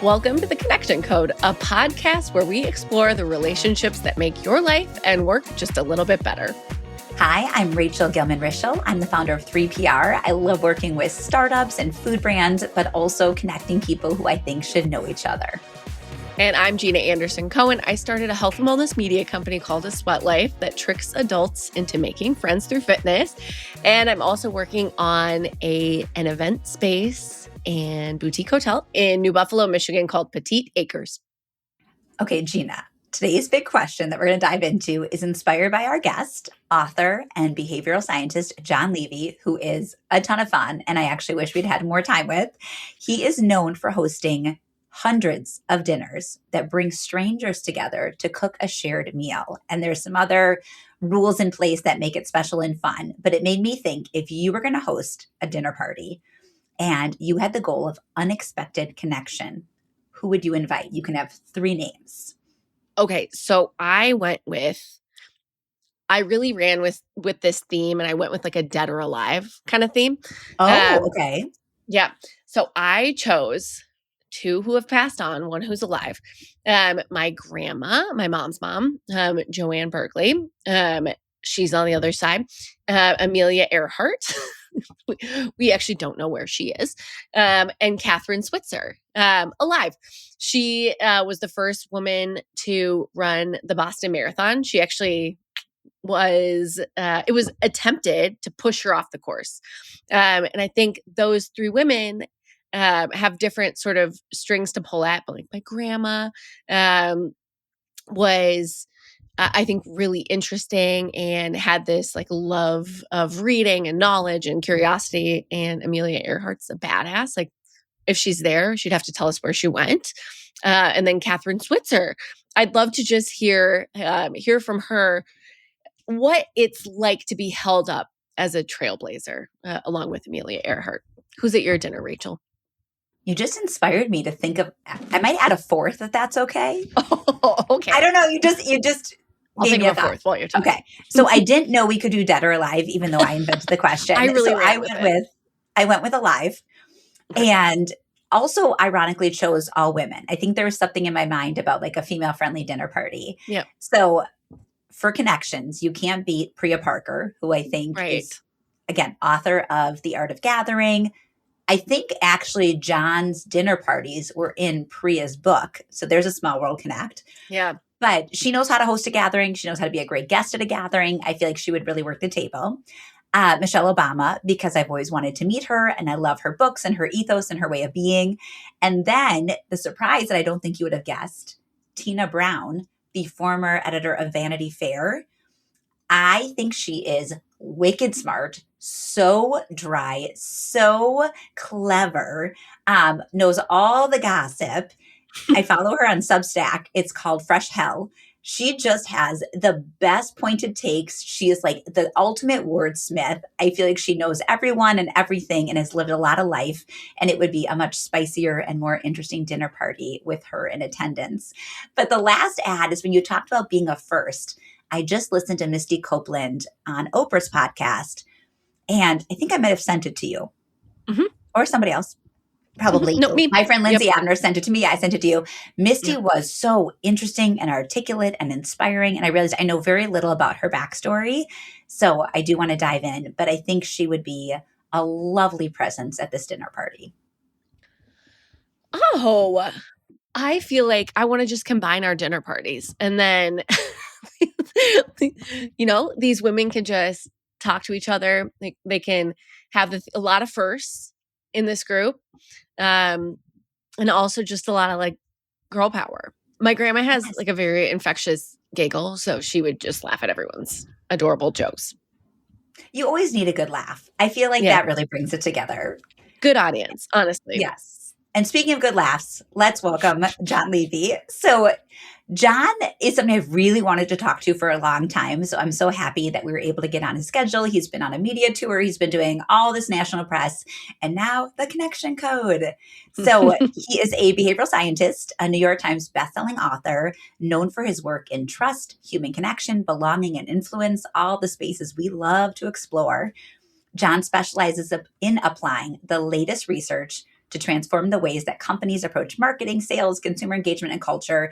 Welcome to The Connection Code, a podcast where we explore the relationships that make your life and work just a little bit better. Hi, I'm Rachel Gilman-Rischel. I'm the founder of 3PR. I love working with startups and food brands, but also connecting people who I think should know each other. And I'm Gina Anderson Cohen. I started a health and wellness media company called A Sweat Life that tricks adults into making friends through fitness. And I'm also working on an event space and boutique hotel in New Buffalo, Michigan called Petite Acres. Okay, Gina, today's big question that we're going to dive into is inspired by our guest, author and behavioral scientist, Jon Levy, who is a ton of fun, and I actually wish we'd had more time with. He is known for hosting hundreds of dinners that bring strangers together to cook a shared meal. And there's some other rules in place that make it special and fun. But it made me think, if you were going to host a dinner party and you had the goal of unexpected connection, who would you invite? You can have 3 names. Okay, so I really ran with this theme, and I went with like a dead or alive kind of theme. Okay. Yeah. So I chose 2 who have passed on, 1 who's alive. My grandma, my mom's mom, Joanne Berkeley. She's on the other side. Amelia Earhart. We actually don't know where she is. And Catherine Switzer, alive. She was the first woman to run the Boston Marathon. She actually it was attempted to push her off the course. And I think those 3 women have different sort of strings to pull at, but like my grandma was I think really interesting and had this like love of reading and knowledge and curiosity. And Amelia Earhart's a badass. Like if she's there, she'd have to tell us where she went. And then Catherine Switzer, I'd love to just hear from her what it's like to be held up as a trailblazer along with Amelia Earhart. Who's at your dinner, Rachel? You just inspired me to think of, I might add a 4th if that's okay. Oh, okay. I don't know. You just I'll think of a 4th while you're talking. Okay. So I didn't know we could do dead or alive, even though I invented the question. I went with alive. Okay. And also ironically chose all women. I think there was something in my mind about like a female friendly dinner party. Yeah. So for connections, you can't beat Priya Parker, who I think is, again, author of The Art of Gathering. I think actually John's dinner parties were in Priya's book. So there's a small world connect. Yeah. But she knows how to host a gathering. She knows how to be a great guest at a gathering. I feel like she would really work the table. Michelle Obama, because I've always wanted to meet her and I love her books and her ethos and her way of being. And then the surprise that I don't think you would have guessed, Tina Brown, the former editor of Vanity Fair. I think she is wicked smart, so dry, so clever, knows all the gossip. I follow her on Substack. It's called Fresh Hell. She just has the best pointed takes. She is like the ultimate wordsmith. I feel like she knows everyone and everything and has lived a lot of life. And it would be a much spicier and more interesting dinner party with her in attendance. But the last ad is when you talked about being a first. I just listened to Misty Copeland on Oprah's podcast, and I think I might have sent it to you or somebody else. Probably. No, me. My friend Lindsay Abner sent it to me. I sent it to you. Misty was so interesting and articulate and inspiring. And I realized I know very little about her backstory. So I do want to dive in, but I think she would be a lovely presence at this dinner party. Oh, I feel like I want to just combine our dinner parties. And then, these women can just talk to each other. They can have a lot of firsts in this group. And also just a lot of like girl power. My grandma has like a very infectious giggle, so she would just laugh at everyone's adorable jokes. You always need a good laugh. I feel like that really brings it together. Good audience, honestly. Yes. And speaking of good laughs, let's welcome Jon Levy. So Jon is somebody I've really wanted to talk to for a long time. So I'm so happy that we were able to get on his schedule. He's been on a media tour. He's been doing all this national press and now the Connection Code. So he is a behavioral scientist, a New York Times bestselling author, known for his work in trust, human connection, belonging, and influence, all the spaces we love to explore. Jon specializes in applying the latest research to transform the ways that companies approach marketing, sales, consumer engagement, and culture.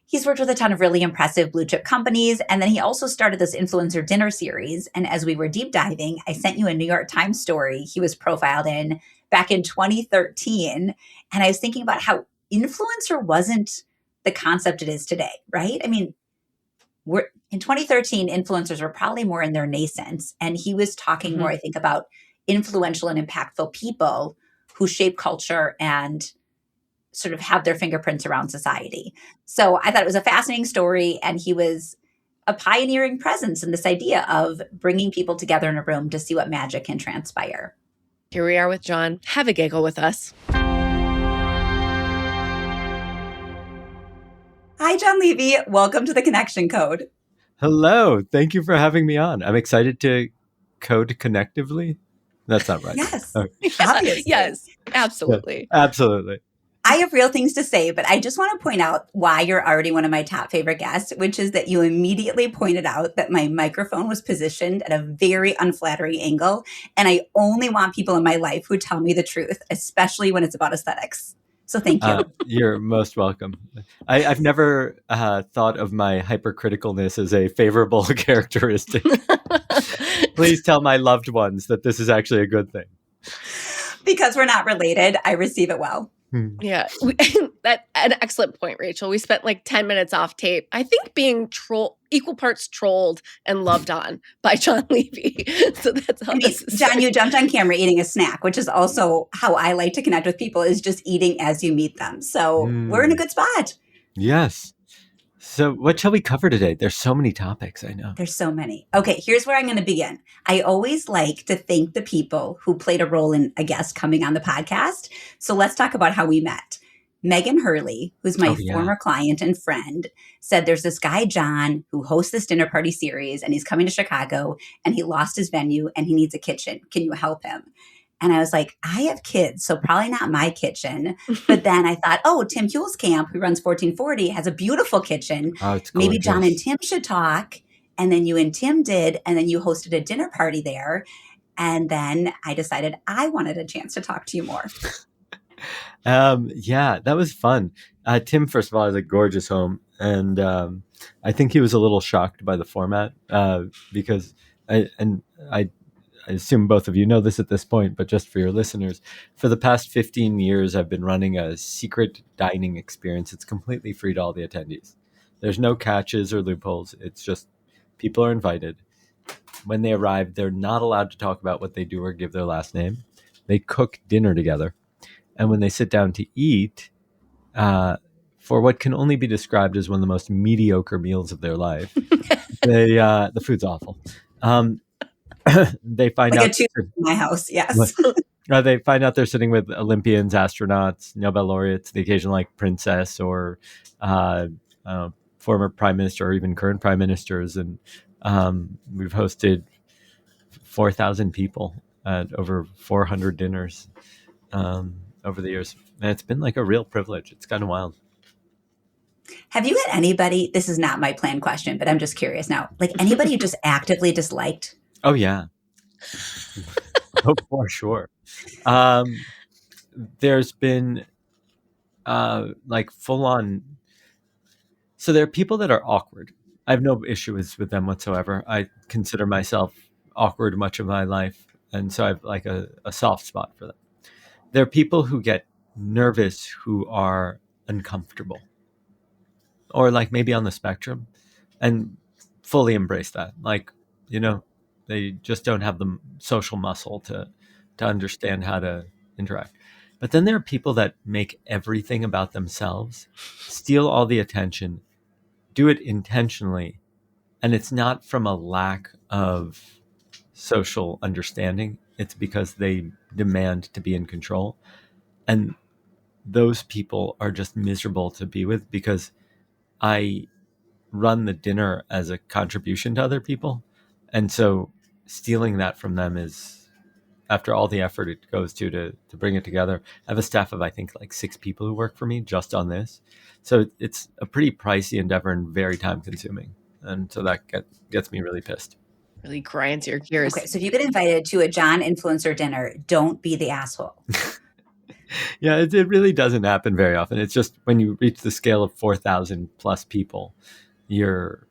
He's worked with a ton of really impressive blue chip companies. And then he also started this influencer dinner series. And as we were deep diving, I sent you a New York Times story he was profiled in back in 2013. And I was thinking about how influencer wasn't the concept it is today, right? I mean, we're in 2013, influencers were probably more in their nascence. And he was talking more, I think, about influential and impactful people who shape culture and sort of have their fingerprints around society. So I thought it was a fascinating story. And he was a pioneering presence in this idea of bringing people together in a room to see what magic can transpire. Here we are with Jon. Have a giggle with us. Hi, Jon Levy. Welcome to the Connection Code. Hello. Thank you for having me on. I'm excited to code connectively. That's not right. Yes. Okay. Obviously. Yes, absolutely. Yeah, absolutely. I have real things to say, but I just want to point out why you're already one of my top favorite guests, which is that you immediately pointed out that my microphone was positioned at a very unflattering angle. And I only want people in my life who tell me the truth, especially when it's about aesthetics. So thank you. You're most welcome. I've never thought of my hypercriticalness as a favorable characteristic. Please tell my loved ones that this is actually a good thing. Because we're not related, I receive it well. Yeah, that's an excellent point, Rachel. We spent like 10 minutes off tape, I think, being equal parts trolled and loved on by Jon Levy. So that's how this is. Jon, you jumped on camera eating a snack, which is also how I like to connect with people, is just eating as you meet them. So we're in a good spot. Yes. So what shall we cover today? There's so many topics, I know. There's so many. Okay, here's where I'm going to begin. I always like to thank the people who played a role in a guest coming on the podcast. So let's talk about how we met. Megan Hurley, who's my former client and friend, said there's this guy, Jon, who hosts this dinner party series, and he's coming to Chicago, and he lost his venue, and he needs a kitchen. Can you help him? And I was like, I have kids, so probably not my kitchen. But then I thought, oh, Tim Huelskamp, who runs 1440, has a beautiful kitchen. Oh, it's Maybe Jon and Tim should talk. And then you and Tim did, and then you hosted a dinner party there. And then I decided I wanted a chance to talk to you more. Yeah, that was fun. Tim, first of all, has a gorgeous home. And I think he was a little shocked by the format because I assume both of you know this at this point, but just for your listeners, for the past 15 years, I've been running a secret dining experience. It's completely free to all the attendees. There's no catches or loopholes. It's just people are invited. When they arrive, they're not allowed to talk about what they do or give their last name. They cook dinner together. And when they sit down to eat, for what can only be described as one of the most mediocre meals of their life, the food's awful. They find out in my house, yes. They find out they're sitting with Olympians, astronauts, Nobel laureates, the occasional like princess or former prime minister or even current prime ministers, and we've hosted 4,000 people at over 400 dinners over the years, and it's been like a real privilege. It's kind of wild. Have you had anybody? This is not my planned question, but I'm just curious now. Like anybody you just actively disliked? Oh, yeah. Oh, for sure. There's been like full on. So there are people that are awkward. I have no issues with them whatsoever. I consider myself awkward much of my life. And so I have like a soft spot for them. There are people who get nervous who are uncomfortable or like maybe on the spectrum and fully embrace that. Like, you know, they just don't have the social muscle to understand how to interact. But then there are people that make everything about themselves, steal all the attention, do it intentionally. And it's not from a lack of social understanding. It's because they demand to be in control. And those people are just miserable to be with because I run the dinner as a contribution to other people. And so stealing that from them is, after all the effort it goes to bring it together. I have a staff of, I think, like 6 people who work for me just on this. So it's a pretty pricey endeavor and very time consuming. And so that gets me really pissed. Really grinds your gears. Okay, so if you get invited to a Jon influencer dinner, don't be the asshole. Yeah, it really doesn't happen very often. It's just when you reach the scale of 4,000 plus people, you're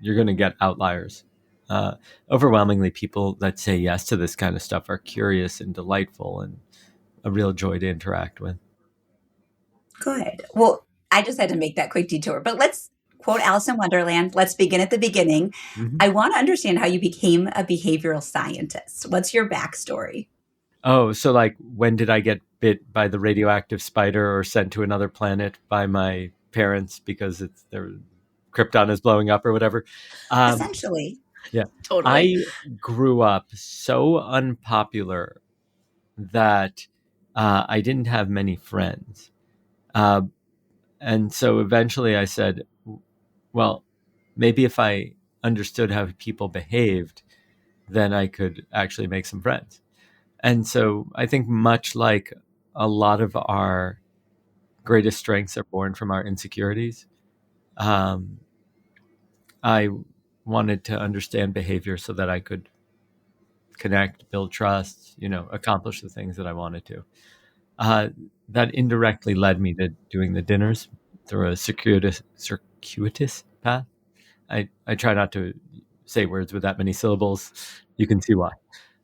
you're going to get outliers. Overwhelmingly, people that say yes to this kind of stuff are curious and delightful and a real joy to interact with. Good. Well, I just had to make that quick detour, but let's quote Alice in Wonderland. Let's begin at the beginning. Mm-hmm. I want to understand how you became a behavioral scientist. What's your backstory? Oh, so like when did I get bit by the radioactive spider or sent to another planet by my parents because their Krypton is blowing up or whatever? Essentially. Yeah. Totally. I grew up so unpopular that I didn't have many friends. And so eventually I said, well, maybe if I understood how people behaved, then I could actually make some friends. And so I think much like a lot of our greatest strengths are born from our insecurities, I wanted to understand behavior so that I could connect, build trust, accomplish the things that I wanted to. That indirectly led me to doing the dinners through a circuitous path. I try not to say words with that many syllables. You can see why.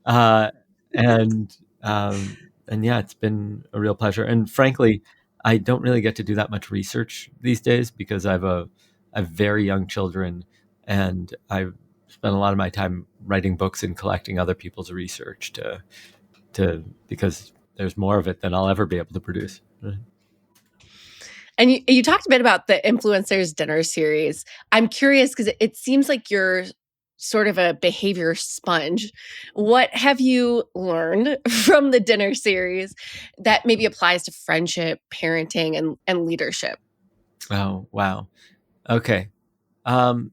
Uh, and and yeah, it's been a real pleasure. And frankly, I don't really get to do that much research these days because I have very young children, and I've spent a lot of my time writing books and collecting other people's research to because there's more of it than I'll ever be able to produce. And you talked a bit about the influencers dinner series. I'm curious because it seems like you're sort of a behavior sponge. What have you learned from the dinner series that maybe applies to friendship, parenting, and leadership? Oh, wow. Okay. Um,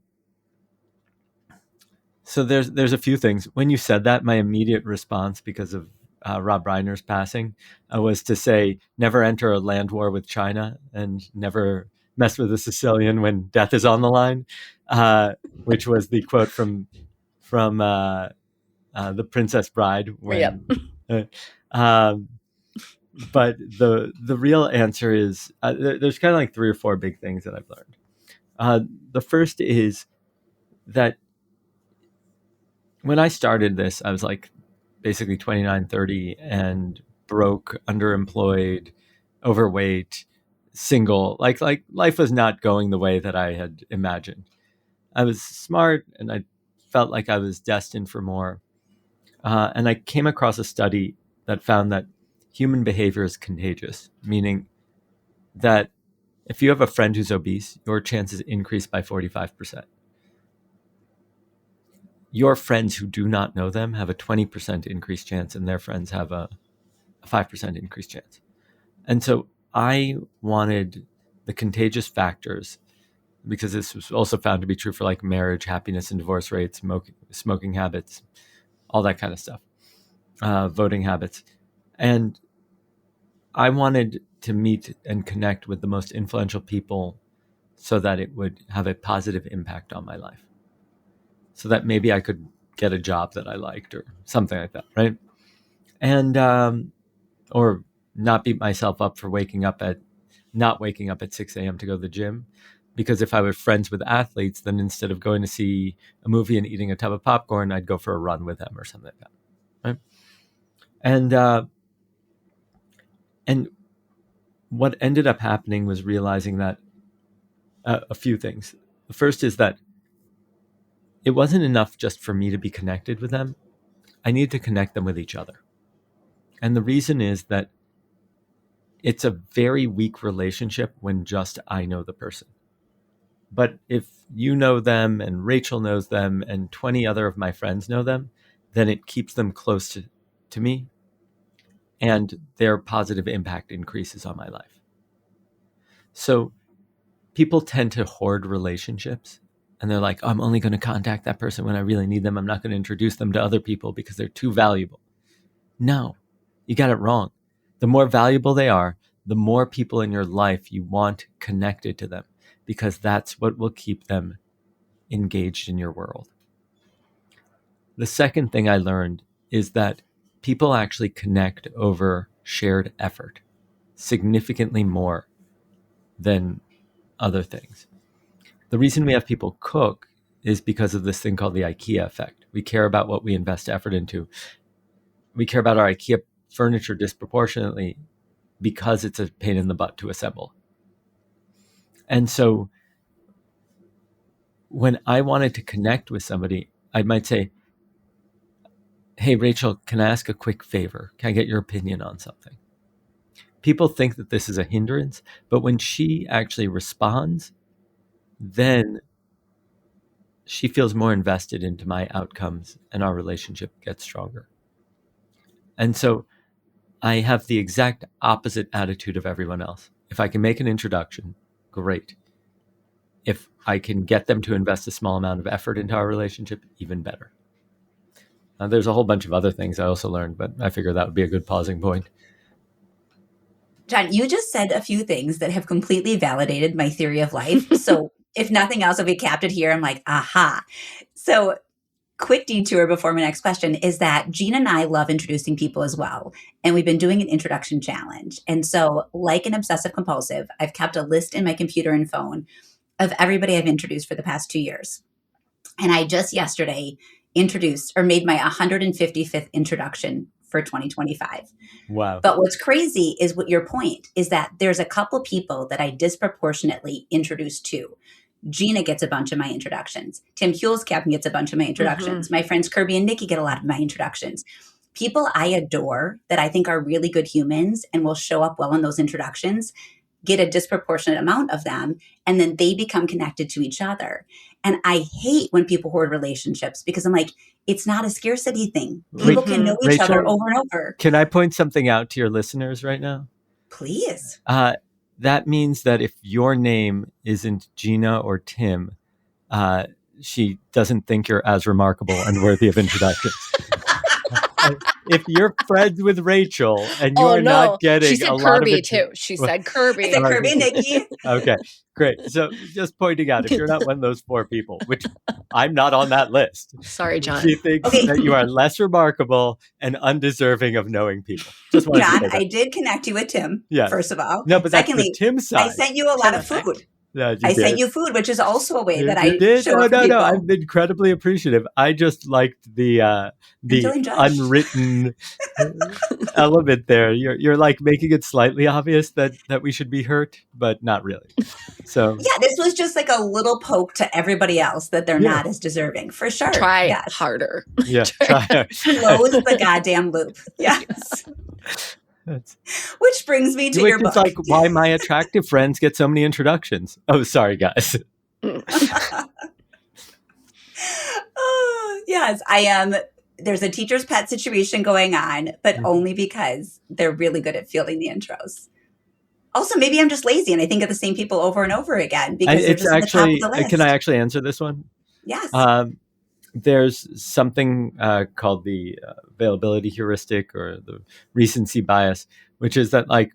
so there's a few things. When you said that, my immediate response, because of Rob Reiner's passing, was to say, never enter a land war with China and never mess with a Sicilian when death is on the line, which was the quote from the Princess Bride Yep. when. Um, but the real answer is there's kind of like three or four big things that I've learned. The first is that when I started this, I was like basically 29, 30 and broke, underemployed, overweight, single. Like life was not going the way that I had imagined. I was smart and I felt like I was destined for more. And I came across a study that found that human behavior is contagious, meaning that if you have a friend who's obese, your chances increase by 45%. Your friends who do not know them have a 20% increased chance, and their friends have a 5% increased chance. And so I wanted the contagious factors, because this was also found to be true for like marriage, happiness and divorce rates, smoking habits, all that kind of stuff, voting habits. And I wanted to meet and connect with the most influential people so that it would have a positive impact on my life. So that maybe I could get a job that I liked or something like that, right? And or not beat myself up for not waking up at 6 a.m. to go to the gym. Because if I were friends with athletes, then instead of going to see a movie and eating a tub of popcorn, I'd go for a run with them or something like that, right? And what ended up happening was realizing that a few things. The first is that it wasn't enough just for me to be connected with them. I needed to connect them with each other. And the reason is that it's a very weak relationship when just I know the person. But if you know them and Rachel knows them and 20 other of my friends know them, then it keeps them close to me and their positive impact increases on my life. So people tend to hoard relationships and they're like, oh, I'm only going to contact that person when I really need them. I'm not going to introduce them to other people because they're too valuable. No, you got it wrong. The more valuable they are, the more people in your life you want connected to them, because that's what will keep them engaged in your world. The second thing I learned is that people actually connect over shared effort, significantly more than other things. The reason we have people cook is because of this thing called the IKEA effect. We care about what we invest effort into. We care about our IKEA furniture disproportionately because it's a pain in the butt to assemble. And so when I wanted to connect with somebody, I might say, hey, Rachel, can I ask a quick favor? Can I get your opinion on something? People think that this is a hindrance, but when she actually responds, then she feels more invested into my outcomes and our relationship gets stronger. And so I have the exact opposite attitude of everyone else. If I can make an introduction, great. If I can get them to invest a small amount of effort into our relationship, even better. There's a whole bunch of other things I also learned, but I figure that would be a good pausing point. Jon, you just said a few things that have completely validated my theory of life. So if nothing else, if we capped it here, I'm like, aha. So quick detour before my next question is that Gina and I love introducing people as well. And we've been doing an introduction challenge. And so like an obsessive compulsive, I've kept a list in my computer and phone of everybody I've introduced for the past 2 years. And I just yesterday introduced or made my 155th introduction for 2025. Wow. But what's crazy is what your point is that there's a couple people that I disproportionately introduce to. Gina gets a bunch of my introductions. Tim Hulskamp gets a bunch of my introductions. Mm-hmm. My friends Kirby and Nikki get a lot of my introductions. People I adore that I think are really good humans and will show up well in those introductions get a disproportionate amount of them, and then they become connected to each other. And I hate when people hoard relationships because I'm like, it's not a scarcity thing. People can know each other over and over. Can I point something out to your listeners right now? Please. That means that if your name isn't Gina or Tim, she doesn't think you're as remarkable and worthy of introduction. If you're friends with Rachel and you're not getting she said a lot Kirby of too. She said Kirby. I said Kirby, Nikki. Okay, great. So just pointing out, if you're not one of those 4 people, which I'm not on that list. Sorry, Jon. She thinks that you are less remarkable and undeserving of knowing people. Just wanted Jon, to say that. I did connect you with Tim, first of all. No, but secondly, that's the Tim side. I sent you a lot of food. Yeah, I sent you food, which is also a way that I did. show up for people. No. I'm incredibly appreciative. I just liked the unwritten element there. You're like making it slightly obvious that we should be hurt, but not really. So yeah, this was just like a little poke to everybody else that they're not as deserving, for sure. Try harder. Yeah, try harder. Close the goddamn loop. Yes. Which brings me to your book. It's like why my attractive friends get so many introductions. Oh, sorry, guys. Yes, I am. There's a teacher's pet situation going on, but only because they're really good at fielding the intros. Also, maybe I'm just lazy and I think of the same people over and over again because they're just actually, at the top of the list. Can I actually answer this one? Yes. There's something called the availability heuristic or the recency bias, which is that like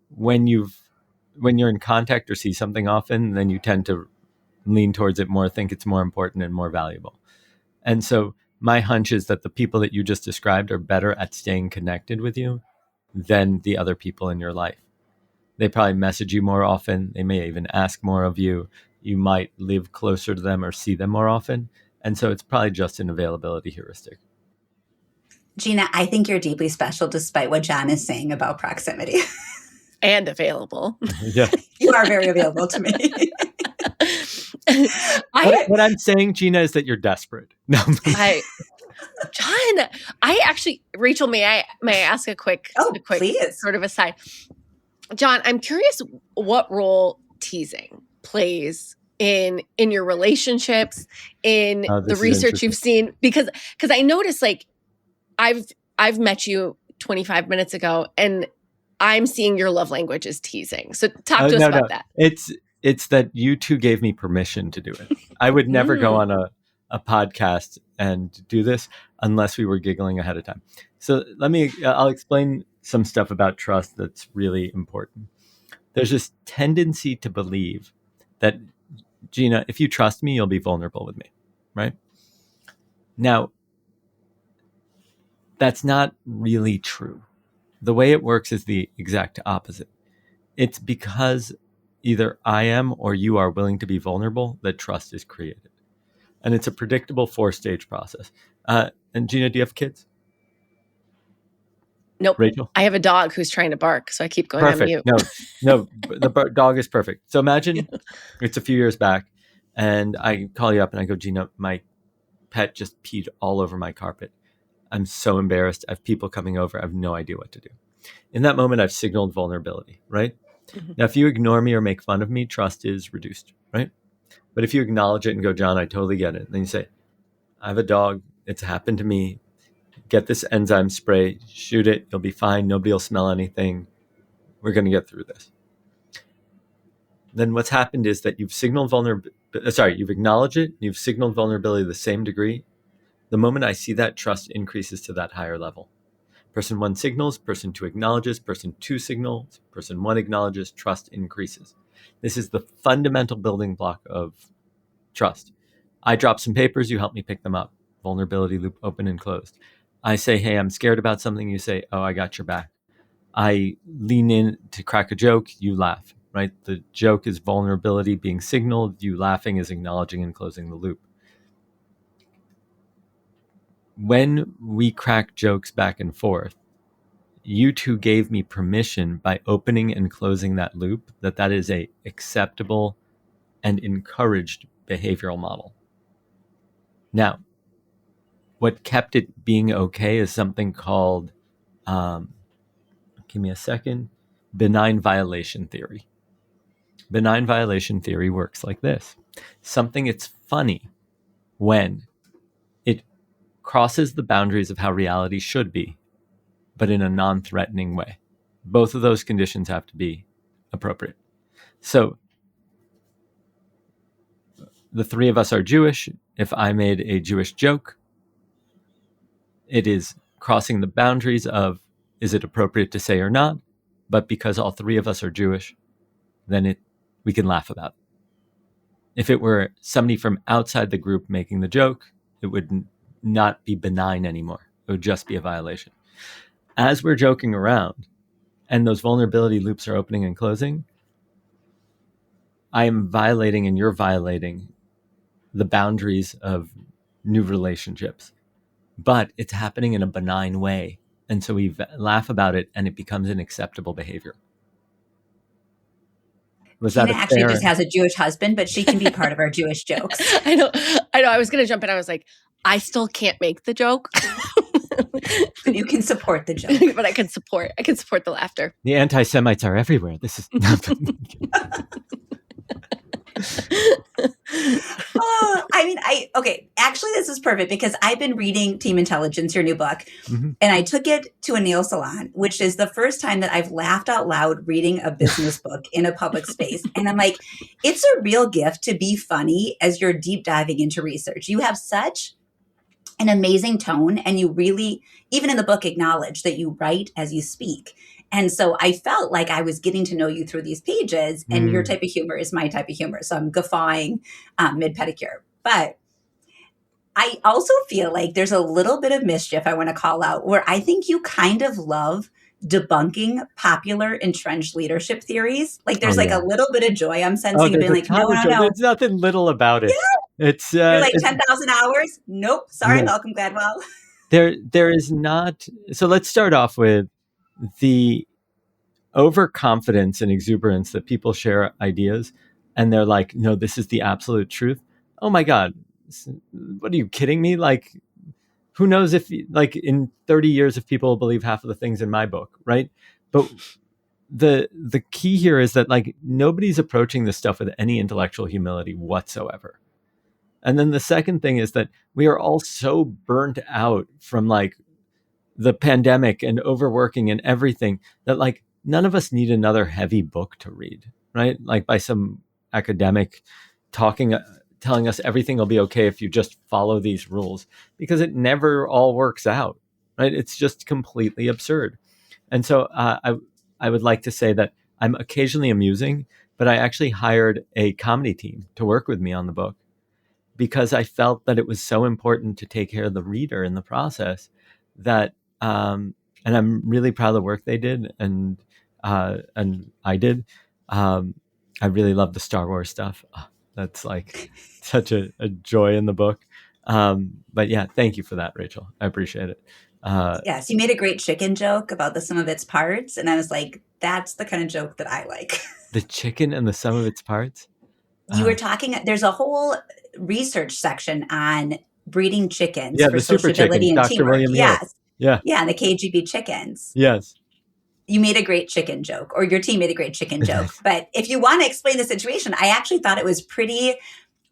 when you're in contact or see something often, then you tend to lean towards it more, think it's more important and more valuable. And so my hunch is that the people that you just described are better at staying connected with you than the other people in your life. They probably message you more often. They may even ask more of you. You might live closer to them or see them more often. And so it's probably just an availability heuristic. Gina, I think you're deeply special despite what Jon is saying about proximity. And available. Yeah. You are very available to me. What I'm saying, Gina, is that you're desperate. No. Jon, Rachel, may I ask a quick please. Sort of aside? Jon, I'm curious what role teasing plays in your relationships, in the research you've seen, because I noticed like I've met you 25 minutes ago and I'm seeing your love language is teasing. So talk to us about that. It's that you two gave me permission to do it. I would never go on a podcast and do this unless we were giggling ahead of time. So I'll explain some stuff about trust that's really important. There's this tendency to believe that, Gina, if you trust me, you'll be vulnerable with me, right? Now, that's not really true the way it works is the exact opposite. It's because either I am or you are willing to be vulnerable that trust is created. And it's a predictable 4-stage process. And Gina, do you have kids? Nope. Rachel? I have a dog who's trying to bark, so I keep going on mute. No, the dog is perfect. So imagine it's a few years back, and I call you up and I go, Gina, my pet just peed all over my carpet. I'm so embarrassed. I have people coming over. I have no idea what to do. In that moment, I've signaled vulnerability, right? Mm-hmm. Now, if you ignore me or make fun of me, trust is reduced, right? But if you acknowledge it and go, John, I totally get it. Then you say, I have a dog. It's happened to me. Get this enzyme spray, shoot it. You'll be fine. Nobody will smell anything. We're going to get through this. Then what's happened is that you've signaled you've acknowledged it. You've signaled vulnerability to the same degree. The moment I see that, trust increases to that higher level. Person 1 signals, person 2 acknowledges, person 2 signals, person 1 acknowledges, trust increases. This is the fundamental building block of trust. I drop some papers, you help me pick them up. Vulnerability loop open and closed. I say, hey, I'm scared about something. You say, oh, I got your back. I lean in to crack a joke, you laugh, right? The joke is vulnerability being signaled. You laughing is acknowledging and closing the loop. When we crack jokes back and forth, you two gave me permission by opening and closing that loop that is a acceptable and encouraged behavioral model. Now, what kept it being okay is something called, give me a second, benign violation theory. Benign violation theory works like this. Something it's funny when it crosses the boundaries of how reality should be, but in a non-threatening way. Both of those conditions have to be appropriate. So the three of us are Jewish. If I made a Jewish joke, it is crossing the boundaries of, is it appropriate to say or not? But because all three of us are Jewish, then we can laugh about it. If it were somebody from outside the group making the joke, it would not be benign anymore. It would just be a violation. As we're joking around and those vulnerability loops are opening and closing, I am violating and you're violating the boundaries of new relationships. But it's happening in a benign way. And so we laugh about it and it becomes an acceptable behavior. Gina actually just has a Jewish husband, but she can be part of our Jewish jokes. I know. I was going to jump in. I was like, I still can't make the joke. But you can support the joke. But I can support the laughter. The anti-Semites are everywhere. This is nothing. Actually, this is perfect because I've been reading Team Intelligence, your new book, and I took it to a nail salon, which is the first time that I've laughed out loud reading a business book in a public space. And I'm like, it's a real gift to be funny as you're deep diving into research. You have such an amazing tone, and you really, even in the book, acknowledge that you write as you speak. And so I felt like I was getting to know you through these pages, and your type of humor is my type of humor. So I'm guffawing mid-pedicure. But I also feel like there's a little bit of mischief I want to call out where I think you kind of love debunking popular entrenched leadership theories. Like there's a little bit of joy I'm sensing being like, no. There's nothing little about it. Yeah. You're like 10,000 hours. Nope. Sorry, yeah. Malcolm Gladwell. There is not. So let's start off with the overconfidence and exuberance that people share ideas and they're like, no, this is the absolute truth. Oh my God. What are you kidding me? Like, who knows if like in 30 years, if people believe half of the things in my book, right? But the key here is that like nobody's approaching this stuff with any intellectual humility whatsoever. And then the second thing is that we are all so burnt out from like the pandemic and overworking and everything that like none of us need another heavy book to read, right? Like by some academic telling us everything will be okay if you just follow these rules, because it never all works out, right? It's just completely absurd. And so I would like to say that I'm occasionally amusing, but I actually hired a comedy team to work with me on the book because I felt that it was so important to take care of the reader in the process that and I'm really proud of the work they did, and I did. I really love the Star Wars stuff. Oh, that's like such a joy in the book. But yeah, thank you for that, Rachel. I appreciate it. Yes, you made a great chicken joke about the sum of its parts, and I was like, that's the kind of joke that I like. The chicken and the sum of its parts. You were talking, there's a whole research section on breeding chickens Yeah, for the super chickens, sociability and Dr. teamwork. William Muir. Yes. Yeah. Yeah, and the KGB chickens. Yes. You made a great chicken joke, or your team made a great chicken joke. But if you want to explain the situation, I actually thought it was pretty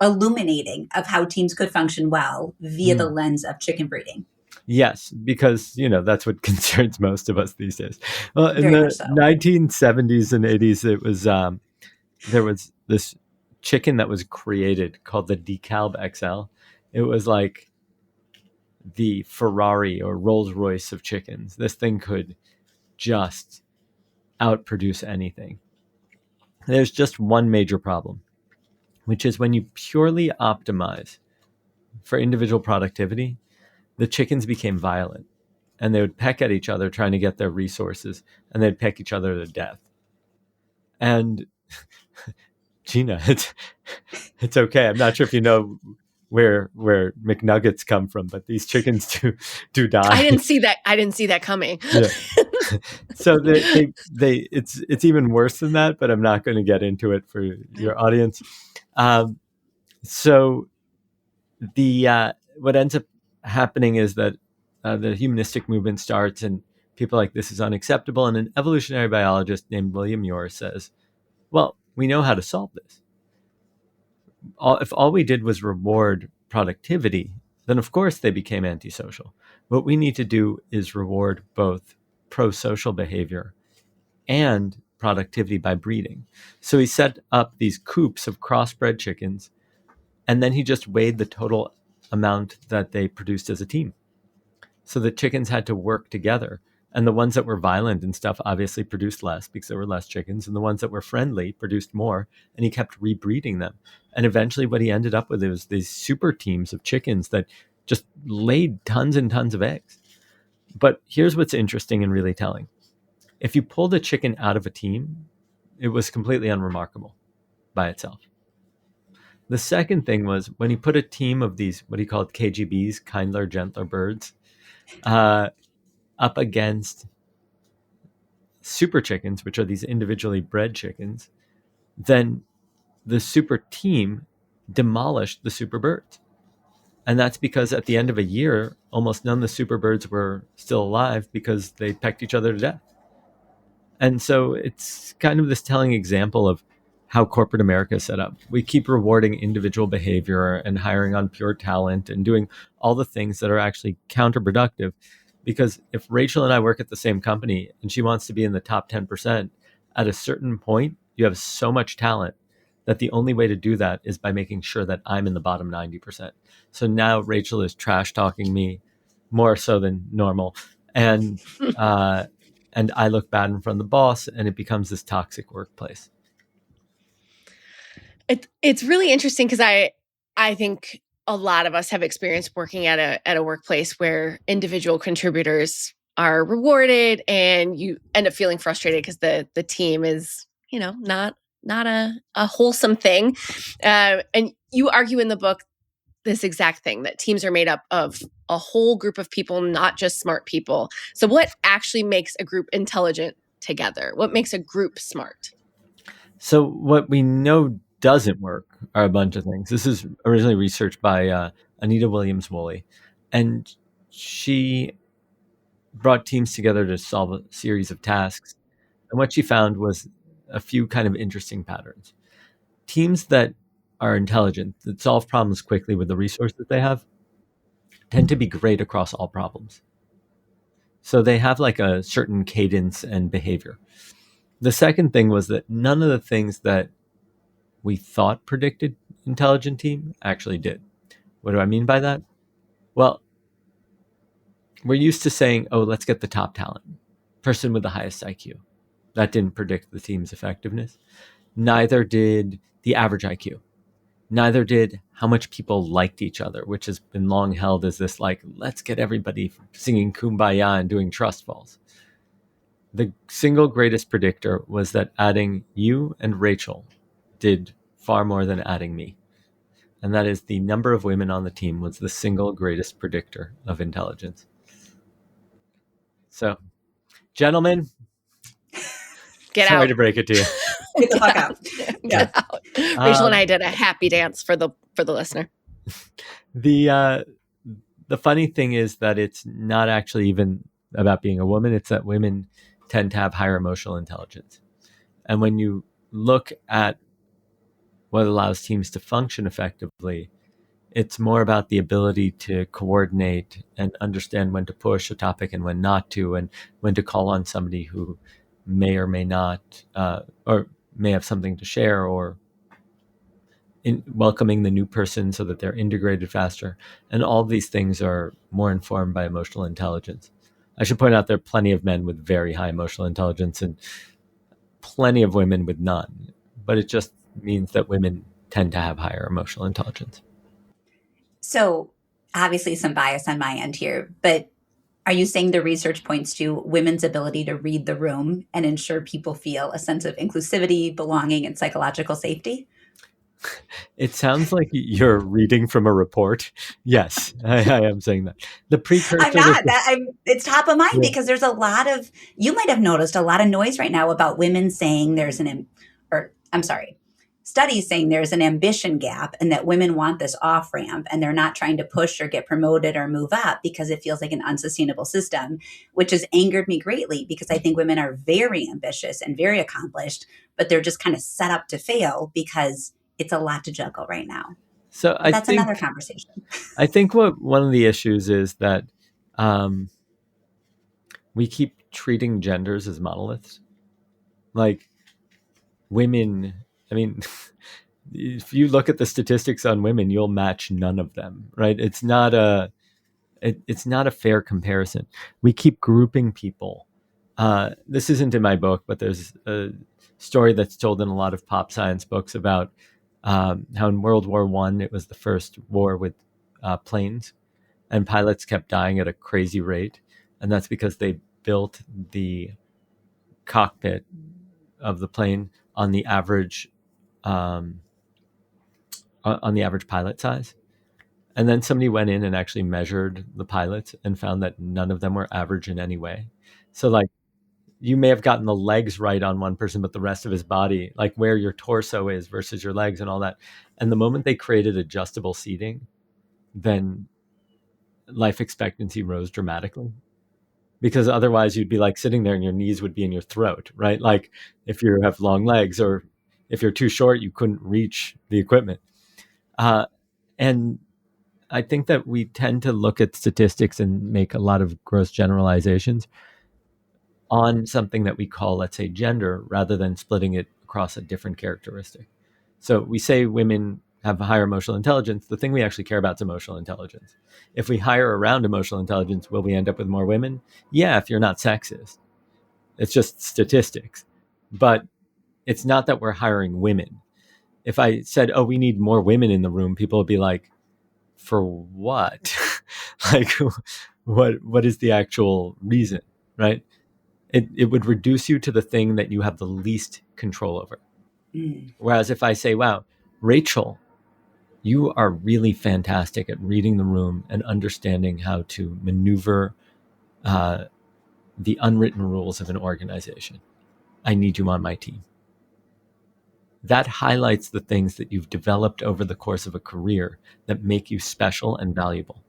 illuminating of how teams could function well via the lens of chicken breeding. Yes, because that's what concerns most of us these days. Well, in Very the much so. 1970s and 80s, it was there was this chicken that was created called the DeKalb XL. It was like the Ferrari or Rolls Royce of chickens. This thing could just outproduce anything. There's just one major problem, which is when you purely optimize for individual productivity, the chickens became violent, and they would peck at each other trying to get their resources, and they'd peck each other to death. And Gina, it's okay. I'm not sure if you know where McNuggets come from, but these chickens do die. I didn't see that coming. Yeah. So it's even worse than that, but I'm not going to get into it for your audience. So what ends up happening is that the humanistic movement starts, and people are like, this is unacceptable. And an evolutionary biologist named William Muir says, well, we know how to solve this. If all we did was reward productivity, then of course they became antisocial. What we need to do is reward both pro-social behavior and productivity by breeding. So he set up these coops of crossbred chickens, and then he just weighed the total amount that they produced as a team. So the chickens had to work together. And the ones that were violent and stuff obviously produced less because there were less chickens. And the ones that were friendly produced more. And he kept rebreeding them. And eventually what he ended up with was these super teams of chickens that just laid tons and tons of eggs. But here's what's interesting and really telling. If you pulled a chicken out of a team, it was completely unremarkable by itself. The second thing was when he put a team of these, what he called KGBs, kindler, gentler birds, up against super chickens, which are these individually bred chickens, then the super team demolished the super birds. And that's because at the end of a year, almost none of the super birds were still alive because they pecked each other to death. And so it's kind of this telling example of how corporate America is set up. We keep rewarding individual behavior and hiring on pure talent and doing all the things that are actually counterproductive. Because if Rachel and I work at the same company and she wants to be in the top 10%, at a certain point, you have so much talent that the only way to do that is by making sure that I'm in the bottom 90%. So now Rachel is trash talking me more so than normal. And I look bad in front of the boss, and it becomes this toxic workplace. It's really interesting because I think a lot of us have experienced working at a workplace where individual contributors are rewarded, and you end up feeling frustrated because the team is not a wholesome thing. And you argue in the book this exact thing, that teams are made up of a whole group of people, not just smart people. So what actually makes a group intelligent together? What makes a group smart? So what we know doesn't work are a bunch of things. This is originally researched by Anita Williams-Woolley, and she brought teams together to solve a series of tasks. And what she found was a few kind of interesting patterns. Teams that are intelligent, that solve problems quickly with the resources they have, tend to be great across all problems. So they have like a certain cadence and behavior. The second thing was that none of the things that we thought predicted intelligent team actually did. What do I mean by that? Well, we're used to saying, oh, let's get the top talent, person with the highest IQ. That didn't predict the team's effectiveness. Neither did the average IQ. Neither did how much people liked each other, which has been long held as this, like, let's get everybody singing Kumbaya and doing trust falls. The single greatest predictor was that adding you and Rachel did far more than adding me. And that is the number of women on the team was the single greatest predictor of intelligence. So, gentlemen, Get sorry out. to break it to you. Get the fuck out. Get out. Rachel and I did a happy dance for the listener. The funny thing is that it's not actually even about being a woman. It's that women tend to have higher emotional intelligence. And when you look at what allows teams to function effectively, it's more about the ability to coordinate and understand when to push a topic and when not to, and when to call on somebody who may or may not, or may have something to share, or in welcoming the new person so that they're integrated faster. And all of these things are more informed by emotional intelligence. I should point out there are plenty of men with very high emotional intelligence and plenty of women with none, but it just means that women tend to have higher emotional intelligence. So obviously some bias on my end here, but are you saying the research points to women's ability to read the room and ensure people feel a sense of inclusivity, belonging, and psychological safety? It sounds like you're reading from a report. Yes, I am saying that. The precursor. I'm not. It's top of mind because there's a lot of, you might have noticed a lot of noise right now about women saying studies saying there's an ambition gap and that women want this off ramp and they're not trying to push or get promoted or move up because it feels like an unsustainable system, which has angered me greatly because I think women are very ambitious and very accomplished, but they're just kind of set up to fail because it's a lot to juggle right now. So that's another conversation. I think one of the issues is that we keep treating genders as monoliths. Like women, I mean, if you look at the statistics on women, you'll match none of them, right? It's not a fair comparison. We keep grouping people. This isn't in my book, but there's a story that's told in a lot of pop science books about how in World War I, it was the first war with planes, and pilots kept dying at a crazy rate. And that's because they built the cockpit of the plane on the average pilot size. And then somebody went in and actually measured the pilots and found that none of them were average in any way. So like you may have gotten the legs right on one person, but the rest of his body, like where your torso is versus your legs and all that. And the moment they created adjustable seating, then life expectancy rose dramatically. Because otherwise you'd be like sitting there and your knees would be in your throat, right? Like if you have long legs, or if you're too short, you couldn't reach the equipment. And I think that we tend to look at statistics and make a lot of gross generalizations on something that we call, let's say, gender, rather than splitting it across a different characteristic. So we say women have a higher emotional intelligence. The thing we actually care about is emotional intelligence. If we hire around emotional intelligence, will we end up with more women? Yeah, if you're not sexist. It's just statistics. But it's not that we're hiring women. If I said, oh, we need more women in the room, people would be like, for what? Like, what is the actual reason, right? It would reduce you to the thing that you have the least control over. Whereas if I say, wow, Rachel, you are really fantastic at reading the room and understanding how to maneuver the unwritten rules of an organization. I need you on my team. That highlights the things that you've developed over the course of a career that make you special and valuable.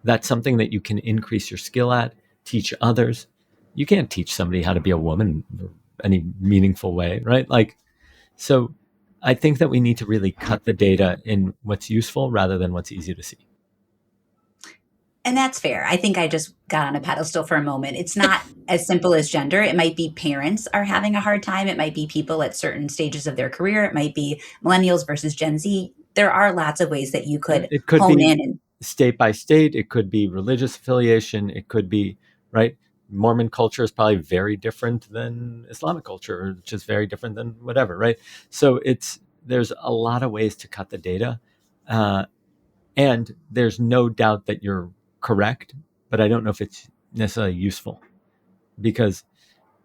That's something that you can increase your skill at, teach others. You can't teach somebody how to be a woman in any meaningful way, right? Like, so I think that we need to really cut the data in what's useful rather than what's easy to see. And that's fair. I think I just got on a pedestal for a moment. It's not as simple as gender. It might be parents are having a hard time. It might be people at certain stages of their career. It might be millennials versus Gen Z. There are lots of ways that you could hone in. And state by state. It could be religious affiliation. It could be, right? Mormon culture is probably very different than Islamic culture, which is very different than whatever, right? So there's a lot of ways to cut the data. And there's no doubt that you're correct, but I don't know if it's necessarily useful, because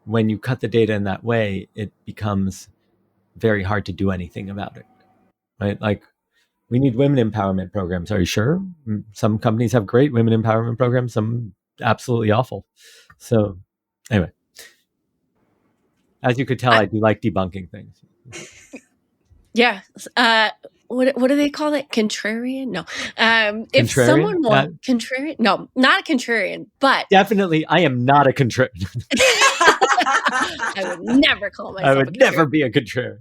when you cut the data in that way, it becomes very hard to do anything about it, right? Like, we need women empowerment programs. Are you sure? Some companies have great women empowerment programs, some absolutely awful. So anyway, as you could tell, I do like debunking things. Yeah. What do they call it? Contrarian? No. If Contrarian? someone wants contrarian, no, not a contrarian, but Definitely, I am not a contrarian. I would never call myself. I would never be a contrarian.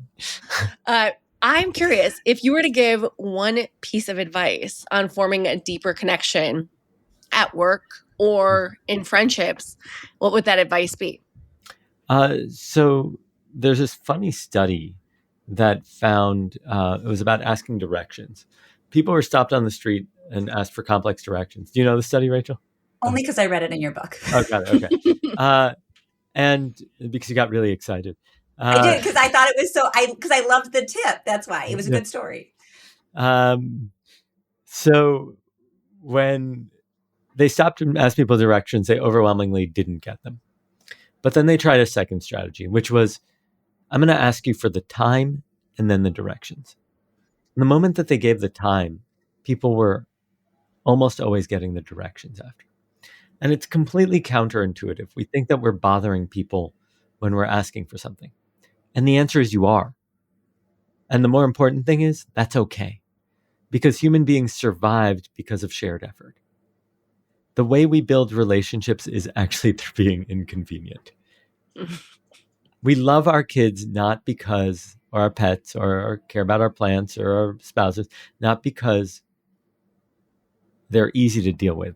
I'm curious, if you were to give one piece of advice on forming a deeper connection at work or in friendships, what would that advice be? So there's this funny study that found it was about asking directions. People were stopped on the street and asked for complex directions. Do you know the study, Rachel? Only because I read it in your book. Oh, got it. Okay. And because you got really excited. I did, because I thought it was because I loved the tip. That's why. It was a good story. So when they stopped and asked people directions, they overwhelmingly didn't get them. But then they tried a second strategy, which was, I'm going to ask you for the time and then the directions. And the moment that they gave the time, people were almost always getting the directions after. And it's completely counterintuitive. We think that we're bothering people when we're asking for something. And the answer is you are. And the more important thing is, that's okay. Because human beings survived because of shared effort. The way we build relationships is actually through being inconvenient. We love our kids not because, or our pets, or care about our plants or our spouses, not because they're easy to deal with,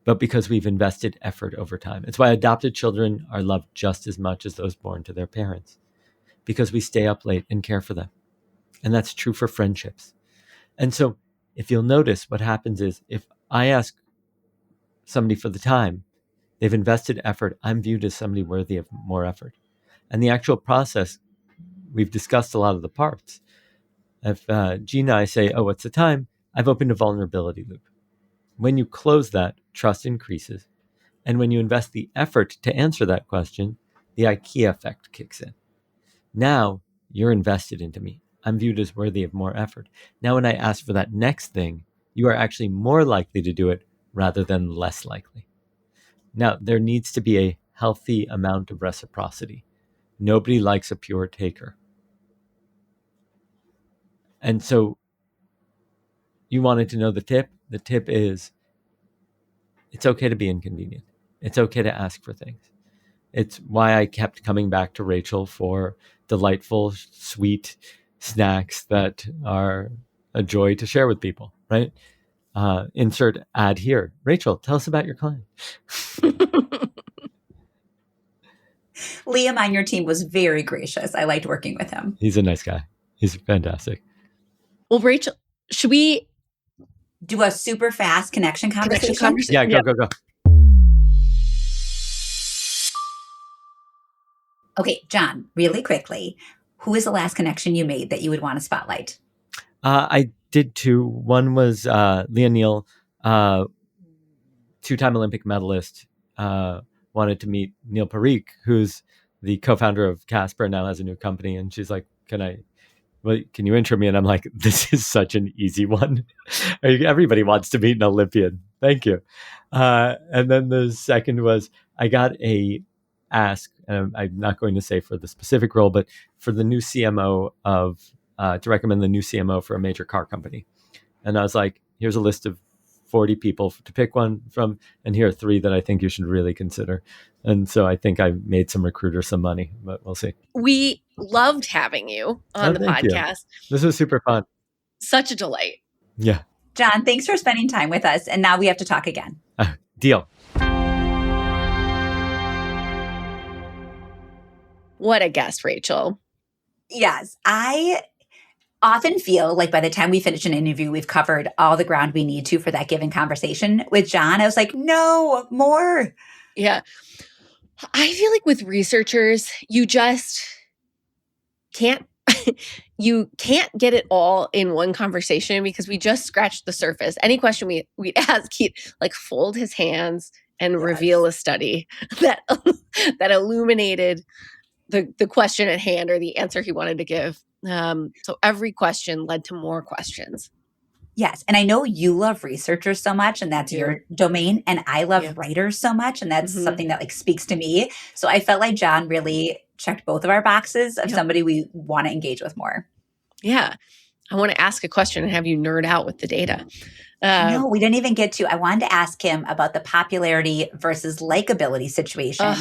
but because we've invested effort over time. It's why adopted children are loved just as much as those born to their parents, because we stay up late and care for them. And that's true for friendships. And so if you'll notice, what happens is, if I ask somebody for the time, they've invested effort, I'm viewed as somebody worthy of more effort. And the actual process, we've discussed a lot of the parts. If Gina and I say, oh, what's the time? I've opened a vulnerability loop. When you close that, trust increases. And when you invest the effort to answer that question, the IKEA effect kicks in. Now you're invested into me. I'm viewed as worthy of more effort. Now, when I ask for that next thing, you are actually more likely to do it rather than less likely. Now, there needs to be a healthy amount of reciprocity. Nobody likes a pure taker. And so you wanted to know the tip? The tip is, it's okay to be inconvenient. It's okay to ask for things. It's why I kept coming back to Rachel for delightful, sweet snacks that are a joy to share with people, right? Insert ad here. Rachel, tell us about your client. Liam on your team was very gracious. I liked working with him. He's a nice guy. He's fantastic. Well, Rachel, should we do a super fast connection conversation? Yeah, go. Okay, Jon, really quickly, who is the last connection you made that you would want to spotlight? I did two. One was Leah Neal, two-time Olympic medalist, wanted to meet Neil Parikh, who's the co-founder of Casper, now has a new company. And she's like, can you intro me? And I'm like, this is such an easy one. Everybody wants to meet an Olympian. Thank you. And then the second was, I got a ask, and I'm not going to say for the specific role, but for the new CMO to recommend the new CMO for a major car company. And I was like, here's a list of 40 people to pick one from, and here are 3 that I think you should really consider. And so I think I made some recruiters some money, but we'll see. We loved having you on the podcast. This was super fun. Such a delight. Yeah. Jon, thanks for spending time with us. And now we have to talk again. Deal. What a guest, Rachel. Yes. I often feel like by the time we finish an interview, we've covered all the ground we need to for that given conversation. With Jon, I was like, no, more. Yeah. I feel like with researchers, you just can't, you can't get it all in one conversation because we just scratched the surface. Any question we ask, he'd like fold his hands and reveal a study that that illuminated the question at hand or the answer he wanted to give. So every question led to more questions. Yes. And I know you love researchers so much, and that's your domain. And I love writers so much, and that's something that like speaks to me. So I felt like Jon really checked both of our boxes of somebody we want to engage with more. Yeah. I want to ask a question and have you nerd out with the data. No, we didn't even get to. I wanted to ask him about the popularity versus likability situation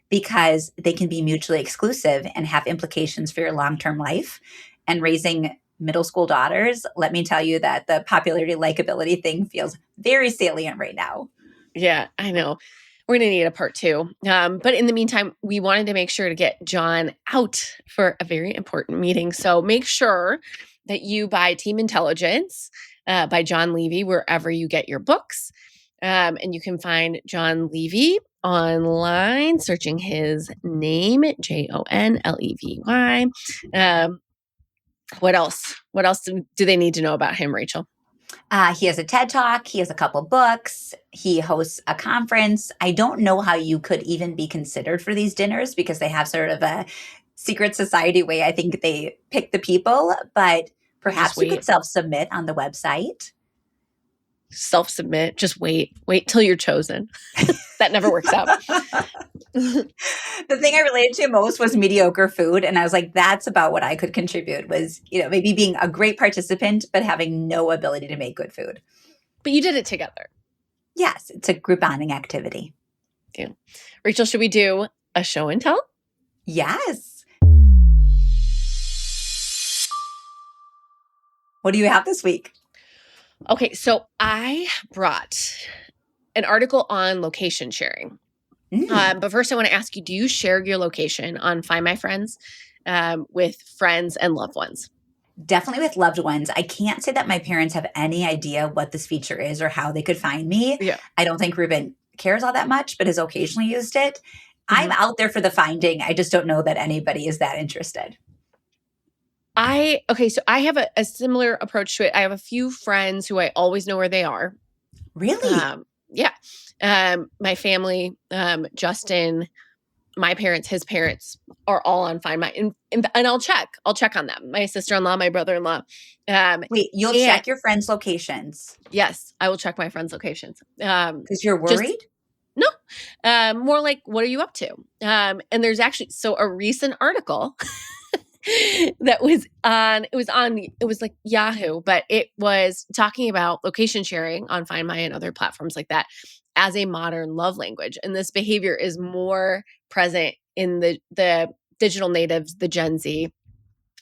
because they can be mutually exclusive and have implications for your long-term life. And raising middle school daughters, let me tell you that the popularity likability thing feels very salient right now. Yeah, I know. We're going to need a part 2. But in the meantime, we wanted to make sure to get Jon out for a very important meeting. So make sure that you buy Team Intelligence by Jon Levy wherever you get your books. And you can find Jon Levy online, searching his name, Jonlevy. What else? What else do they need to know about him, Rachel? He has a TED Talk. He has a couple books. He hosts a conference. I don't know how you could even be considered for these dinners because they have sort of a secret society way. I think they pick the people, but perhaps you could self-submit on the website. Self-submit. Just wait till you're chosen. That never works out. The thing I related to most was mediocre food. And I was like, that's about what I could contribute was, maybe being a great participant, but having no ability to make good food. But you did it together. Yes. It's a group bonding activity. Yeah. Rachel, should we do a show and tell? Yes. What do you have this week? Okay. So I brought an article on location sharing. But first I want to ask you, do you share your location on Find My Friends with friends and loved ones? Definitely with loved ones. I can't say that my parents have any idea what this feature is or how they could find me. Yeah. I don't think Ruben cares all that much, but has occasionally used it. I'm out there for the finding. I just don't know that anybody is that interested. So I have a similar approach to it. I have a few friends who I always know where they are. Really? Yeah. My family, Justin, my parents, his parents are all on Find My, and I'll check on them. My sister-in-law, my brother-in-law. Wait, you'll check your friends' locations? Yes, I will check my friends' locations. Because you're worried? No, more like, what are you up to? And there's actually, a recent article that was like Yahoo, but it was talking about location sharing on Find My and other platforms like that as a modern love language. And this behavior is more present in the digital natives, the Gen Z.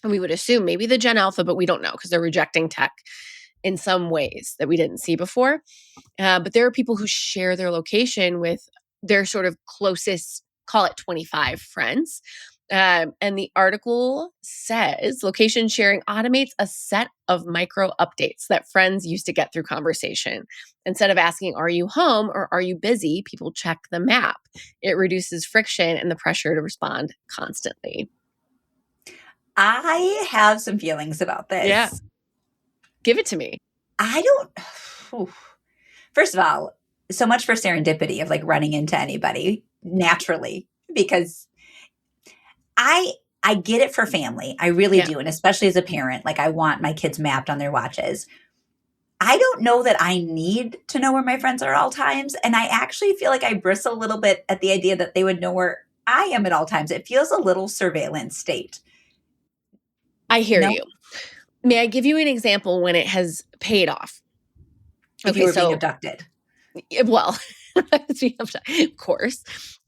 And we would assume maybe the Gen Alpha, but we don't know because they're rejecting tech in some ways that we didn't see before. But there are people who share their location with their sort of closest, call it 25 friends. And the article says location sharing automates a set of micro updates that friends used to get through conversation. Instead of asking, are you home or are you busy? People check the map. It reduces friction and the pressure to respond constantly. I have some feelings about this. Yeah. Give it to me. First of all, so much for serendipity of like running into anybody naturally, because I get it for family. I really do. And especially as a parent, like I want my kids mapped on their watches. I don't know that I need to know where my friends are at all times. And I actually feel like I bristle a little bit at the idea that they would know where I am at all times. It feels a little surveillance state. I hear you. May I give you an example when it has paid off? If you were being abducted. Well, of course.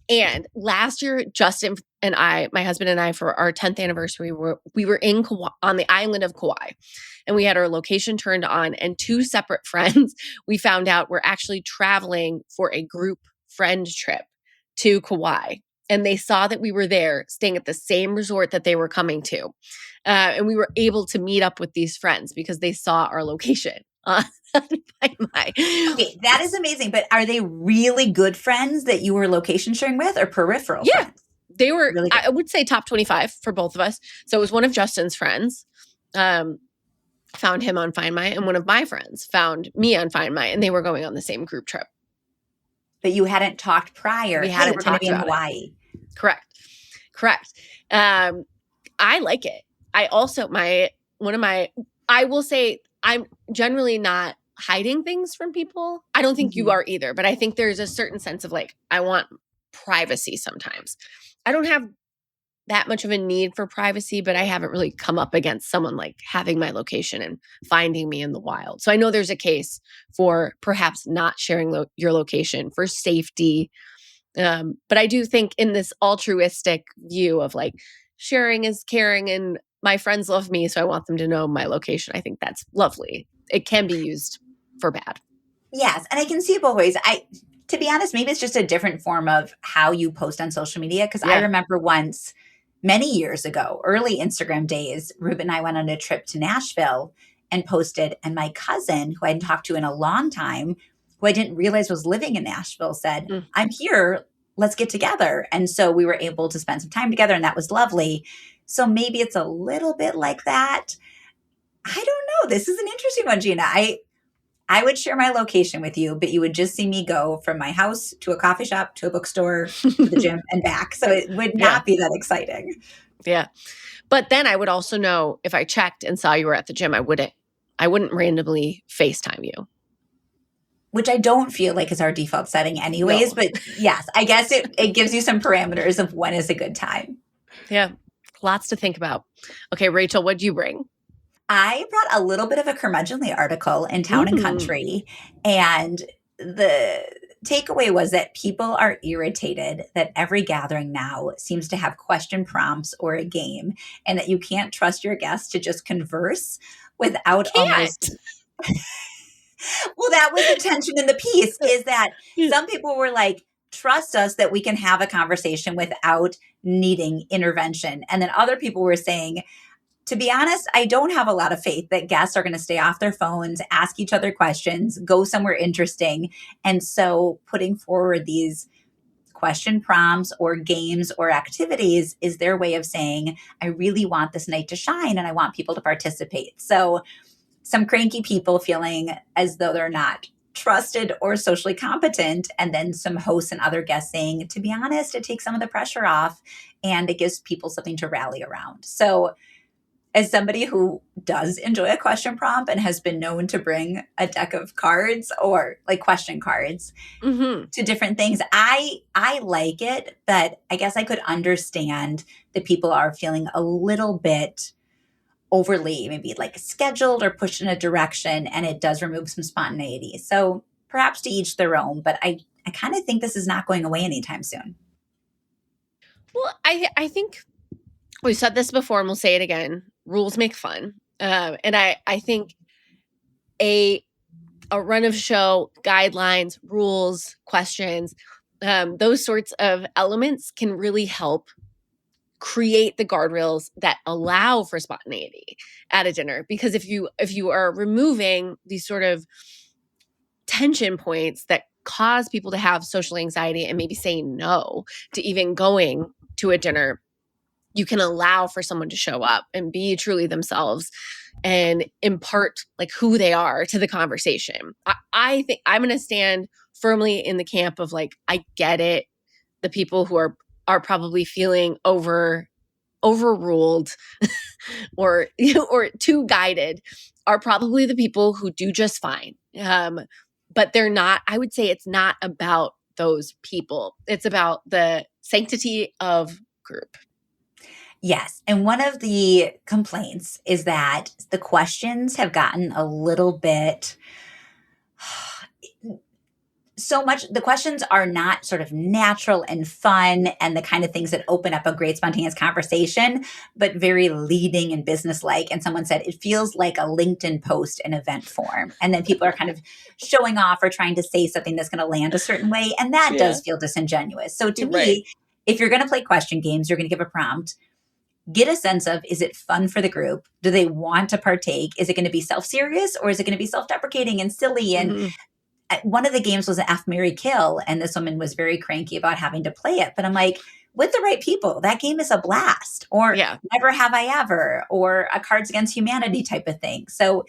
And last year, Justin and I, my husband and I, for our 10th anniversary, we were in Kauai, on the island of Kauai, and we had our location turned on. And 2 separate friends we found out were actually traveling for a group friend trip to Kauai, and they saw that we were there, staying at the same resort that they were coming to, and we were able to meet up with these friends because they saw our location. Okay, that is amazing. But are they really good friends that you were location sharing with, or peripheral friends? They were, really I would say top 25 for both of us. So it was one of Justin's friends. found him on Find My, and one of my friends found me on Find My, and they were going on the same group trip. But you hadn't talked prior. We Hey, hadn't we're going to talked be in about it. Hawaii. Correct. I like it. I also, I will say I'm generally not hiding things from people. I don't think you are either, but I think there's a certain sense of like, I want privacy sometimes. I don't have that much of a need for privacy, but I haven't really come up against someone like having my location and finding me in the wild. So I know there's a case for perhaps not sharing your location for safety. But I do think in this altruistic view of like sharing is caring and my friends love me, so I want them to know my location. I think that's lovely. It can be used for bad. Yes. And I can see it both ways. To be honest, maybe it's just a different form of how you post on social media. Because I remember once, many years ago, early Instagram days, Ruben and I went on a trip to Nashville and posted. And my cousin, who I hadn't talked to in a long time, who I didn't realize was living in Nashville, said, I'm here. Let's get together. And so we were able to spend some time together, and that was lovely. So maybe it's a little bit like that. I don't know. This is an interesting one, Gina. I would share my location with you, but you would just see me go from my house to a coffee shop, to a bookstore, to the gym and back. So it would not be that exciting. Yeah. But then I would also know if I checked and saw you were at the gym, I wouldn't randomly FaceTime you. Which I don't feel like is our default setting anyways. No. But yes, I guess it gives you some parameters of when is a good time. Yeah. Lots to think about. Okay, Rachel, what'd you bring? I brought a little bit of a curmudgeonly article in Town and Country, and the takeaway was that people are irritated that every gathering now seems to have question prompts or a game, and that you can't trust your guests to just converse without almost... Well, that was the tension in the piece, is that some people were like, trust us that we can have a conversation without needing intervention. And then other people were saying, to be honest, I don't have a lot of faith that guests are going to stay off their phones, ask each other questions, go somewhere interesting. And so putting forward these question prompts or games or activities is their way of saying, I really want this night to shine and I want people to participate. So some cranky people feeling as though they're not trusted or socially competent, and then some hosts and other guests saying, to be honest, it takes some of the pressure off and it gives people something to rally around. So as somebody who does enjoy a question prompt and has been known to bring a deck of cards or like question cards to different things, I like it, but I guess I could understand that people are feeling a little bit overly maybe like scheduled or pushed in a direction, and it does remove some spontaneity. So perhaps to each their own, but I kind of think this is not going away anytime soon. Well, I think we said this before and we'll say it again. Rules make fun. And I think a run of show, guidelines, rules, questions, those sorts of elements can really help create the guardrails that allow for spontaneity at a dinner. Because if you are removing these sort of tension points that cause people to have social anxiety and maybe say no to even going to a dinner, you can allow for someone to show up and be truly themselves and impart like who they are to the conversation. I think I'm going to stand firmly in the camp of like, I get it. The people who are probably feeling overruled or too guided are probably the people who do just fine. But they're not, I would say it's not about those people. It's about the sanctity of group. Yes. And one of the complaints is that the questions have gotten a little bit so much. The questions are not sort of natural and fun and the kind of things that open up a great spontaneous conversation, but very leading and businesslike. And someone said, it feels like a LinkedIn post in event form. And then people are kind of showing off or trying to say something that's going to land a certain way. And that does feel disingenuous. So to me, if you're going to play question games, you're going to give a prompt. Get a sense of, is it fun for the group? Do they want to partake? Is it going to be self-serious or is it going to be self-deprecating and silly? And one of the games was an F, Marry, Kill. And this woman was very cranky about having to play it. But I'm like, with the right people, that game is a blast. Or Yeah. Never Have I Ever, or a Cards Against Humanity type of thing. So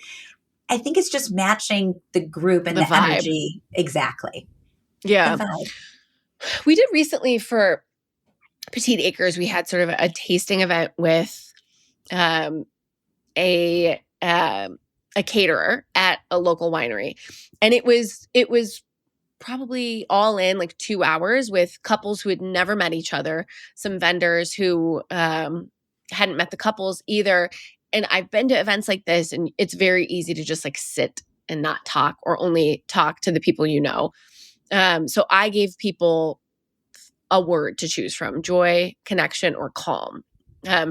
I think it's just matching the group and The the vibe. energy. Exactly. The Yeah. vibe. We did recently for Petite Acres, we had sort of a tasting event with um, a caterer at a local winery, and it was probably all in like 2 hours with couples who had never met each other, some vendors who hadn't met the couples either. And I've been to events like this, and it's very easy to just like sit and not talk, or only talk to the people you know. So I gave people a word to choose from: joy, connection, or calm,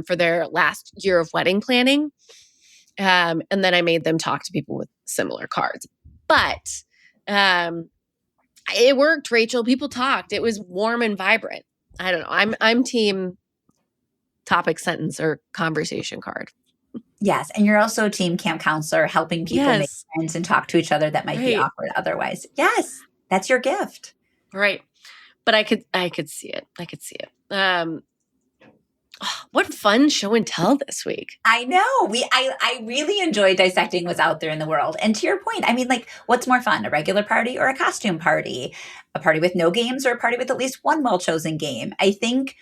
for their last year of wedding planning. And then I made them talk to people with similar cards. But it worked, Rachel. People talked. It was warm and vibrant. I don't know. I'm team topic, sentence, or conversation card. Yes. And you're also a team camp counselor, helping people make Yes. friends and talk to each other that might be Right. awkward otherwise. Yes. That's your gift. Right. But I could see it. I could see it. What fun show and tell this week. I know. I really enjoy dissecting what's out there in the world. And to your point, I mean, like, what's more fun, a regular party or a costume party? A party with no games or a party with at least one well-chosen game? I think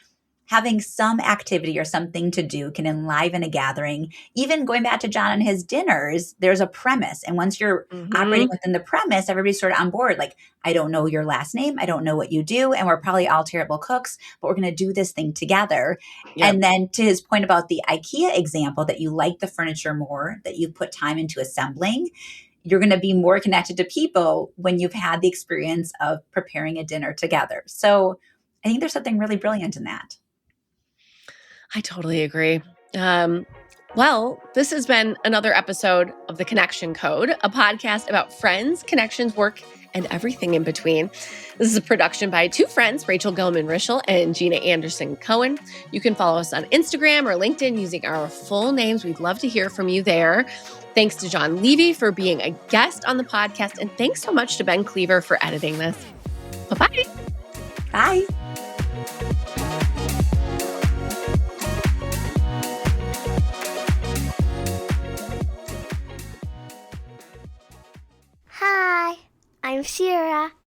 having some activity or something to do can enliven a gathering. Even going back to John and his dinners, there's a premise. And once you're operating within the premise, everybody's sort of on board. Like, I don't know your last name. I don't know what you do. And we're probably all terrible cooks, but we're going to do this thing together. Yep. And then to his point about the IKEA example, that you like the furniture more, that you put time into assembling, you're going to be more connected to people when you've had the experience of preparing a dinner together. So I think there's something really brilliant in that. I totally agree. Well, this has been another episode of The Connection Code, a podcast about friends, connections, work, and everything in between. This is a production by two friends, Rachel Gilman-Rischel and Gina Anderson-Cohen. You can follow us on Instagram or LinkedIn using our full names. We'd love to hear from you there. Thanks to Jon Levy for being a guest on the podcast, and thanks so much to Ben Cleaver for editing this. Bye-bye. Bye. Hi, I'm Shira.